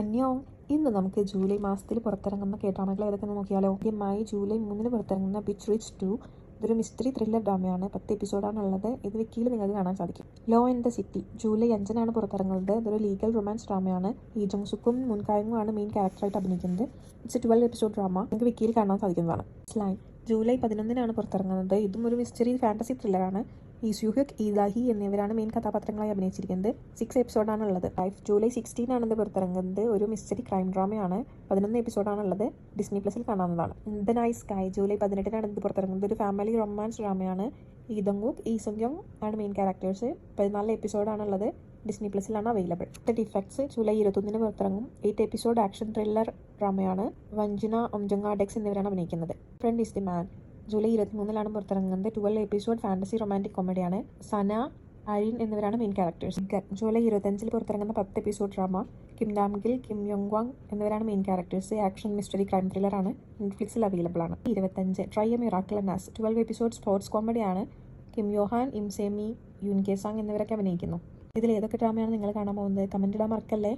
അന്യോ ഇന്ന് നമുക്ക് ജൂലൈ മാസത്തിൽ പുറത്തിറങ്ങുന്ന ഡ്രാമകൾ ഏതൊക്കെയെന്ന് നോക്കിയാലോ. ആദ്യമായി ജൂലൈ 3 പുറത്തിറങ്ങുന്ന ബിച്ച് റിച്ച് 2. ഇതൊരു മിസ്റ്ററി ത്രില്ലർ ഡ്രാമയാണ്. 10 എപ്പിസോഡാണുള്ളത്. ഇത് വിക്കിയിൽ നിങ്ങൾക്ക് കാണാൻ സാധിക്കും. Low in the city July 5 പുറത്തിറങ്ങുന്നത്. ഇതൊരു ലീഗൽ റൊമാൻസ് ഡ്രാമയാണ്. ഈ ജോങ് സുക്കും മുൻ കായങ്ങുമാണ് മെയിൻ ക്യാരക്ടറായിട്ട് അഭിനയിക്കുന്നത്. It's 12 episode drama. നിങ്ങൾക്ക് വിക്കിയിൽ കാണാൻ സാധിക്കുന്നതാണ്. സ്ലൈം ജൂലൈ 11 പുറത്തിറങ്ങുന്നത്. ഇതും ഒരു മിസ്റ്ററി ഫാന്റസി ത്രില്ലറാണ്. ഈ സ്യൂഹ്യുക് ഈദാഹി എന്നിവരാണ് മെയിൻ കഥാപാത്രങ്ങളായി അഭിനയിച്ചിരിക്കുന്നത്. 6 എപ്പിസോഡാണുള്ളത്. ജൂലൈ 16 ഇത് പുറത്തിറങ്ങുന്നത്. ഒരു മിസ്റ്ററി ക്രൈം ഡ്രാമയാണ്. 11 എപ്പിസോഡാണുള്ളത്. ഡിസ്നി പ്ലസിൽ കാണാവുന്നതാണ്. ദ നൈറ്റ് സ്കൈ ജൂലൈ 18 ഇത് പുറത്തിറങ്ങുന്നത്. ഒരു ഫാമിലി റൊമാൻസ് ഡ്രാമയാണ്. ഈ ദങ്കുക് ഈ സുങ്യോങ് ആണ് മെയിൻ ക്യാരക്ടേഴ്സ്. 14 എപ്പിസോഡാണുള്ളത്. ഡിസ്നി പ്ലസിലാണ് അവൈലബിൾ. ദ ഡിഫക്ട്സ് ജൂലൈ 21 പുറത്തിറങ്ങും. 8 എപ്പിസോഡ് ആക്ഷൻ ത്രില്ലർ ഡ്രാമയാണ്. വഞ്ജന ഒംജങ്ക ഡെക്സ് എന്നിവരാണ് അഭിനയിക്കുന്നത്. Friend is the man July 23 പുറത്തിറങ്ങുന്നത്. 12 എപ്പിസോഡ് ഫാന്റസി റൊമാൻറ്റിക് കോമഡിയാണ്. സന അരിൻ എന്നിവരാണ് മെയിൻ ക്യാരക്ടേഴ്സ്. ജൂലൈ 25 പുറത്തിറങ്ങുന്ന 10 episode drama. Kim Dam Gil, Kim Yong Wang എന്നിവരാണ് main characters. Action mystery crime ത്രില്ലറാണ്. നെറ്റ്ഫ്ലിക്സിൽ അവൈലബിൾ ആണ്. 25 try a miracle in us 12 episode sports കോമഡിയാണ്. Kim Yohan, ഇം സേമി, യുൻ കെ സാങ് എന്നിവരൊക്കെ അഭിനയിക്കുന്നു. ഇതിൽ ഏതൊക്കെ ഡ്രാമയാണ് നിങ്ങൾ കാണാൻ പോകുന്നത്? കമന്റ് ഇടാൻ മറക്കല്ലേ.